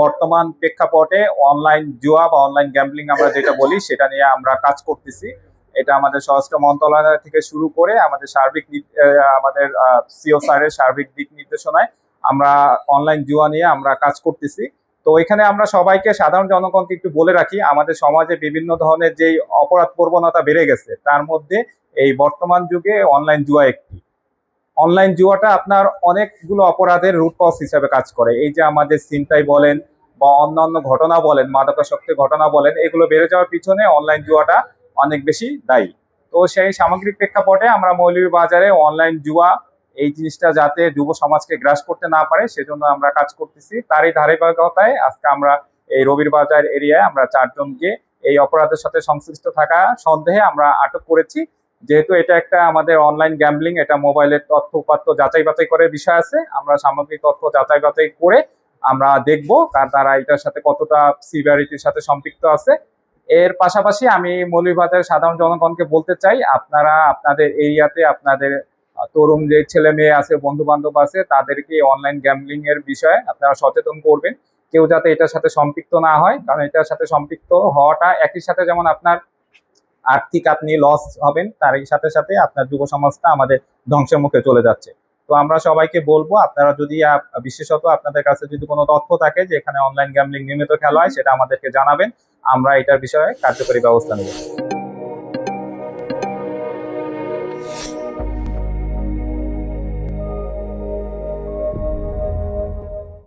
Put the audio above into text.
বর্তমান প্রেক্ষাপটে অনলাইন জুয়া বা অনলাইন গ্যাম্বলিং আমরা যেটা বলি সেটা নিয়ে আমরা কাজ করতেছি। এটা আমাদের স্বরাষ্ট্র মন্ত্রণালয় থেকে শুরু করে আমাদের আমাদের সিও স্যারের সার্বিক দিক নির্দেশনায় আমরা অনলাইন জুয়া নিয়ে আমরা কাজ করতেছি। তো এখানে আমরা সবাইকে, সাধারণ জনগণকে একটু বলে রাখি, আমাদের সমাজে বিভিন্ন ধরনের যেই অপরাধ প্রবণতা বেড়ে গেছে তার মধ্যে এই বর্তমান যুগে অনলাইন জুয়া একটি। অনলাইন জুয়াটা আপনার অনেকগুলো অপরাধের রুট কজ হিসেবে কাজ করে। এই যে আমাদের ছিনতাই বলেন বা অন্যান্য ঘটনা বলেন, মাদকাসক্তের ঘটনা বলেন, এগুলো বেড়ে যাওয়ার পিছনে অনলাইন জুয়াটা অনেক বেশি দায়ী। তো সেই সামগ্রিক প্রেক্ষাপটে আমরা মৌলভীবাজারে অনলাইন জুয়া এই জিনিসটা যাতে যুব সমাজকে গ্রাস করতে না পারে সেজন্য আমরা কাজ করতেছি। তারই ধারাবাহিকতায় আজকে আমরা এই রবির বাজার এরিয়ায় আমরা 4 জনকে এই অপরাধের সাথে সংশ্লিষ্ট থাকা সন্দেহে আমরা আটক করেছি। যেহেতু এটা একটা আমাদের অনলাইন গ্যাম্বলিং, এটা মোবাইলের তথ্য উপাত্ত যাচাই বাছাই করার বিষয় আছে। আমরা সামগ্রিক তথ্য যাচাই বাছাই করে আমরা দেখব তারা এটার সাথে কতটা সিভিয়ারিটির সাথে সম্পৃক্ত আছে। এর পাশাপাশি আমি মৌলভীবাজারের সাধারণ জনগণকে বলতে চাই, আপনারা আপনাদের এরিয়াতে আপনাদের তরুণ যে ছেলে মেয়ে আছে, বন্ধু বান্ধব আছে, তাদেরকে অনলাইন গ্যাম্বলিং এর বিষয়ে আপনারা সচেতন করবেন। কেউ যাতে এটার সাথে সম্পৃক্ত না হয়, কারণ এটার সাথে সম্পৃক্ত হওয়াটা একই সাথে যেমন আপনার আর্থিক আপনি লস হবেন, তারই সাথে সাথে আপনার যুব সমাজটা আমাদের ধ্বংসের মুখে চলে যাচ্ছে। তো আমরা সবাইকে বলবো, আপনারা যদি বিশেষত আপনাদের কাছে যদি কোনো তথ্য থাকে যে এখানে অনলাইন গ্যাম্বলিং নিয়মিত খেলা হয়, সেটা আমাদেরকে জানাবেন। আমরা এটার বিষয়ে কার্যকরী ব্যবস্থা নেব।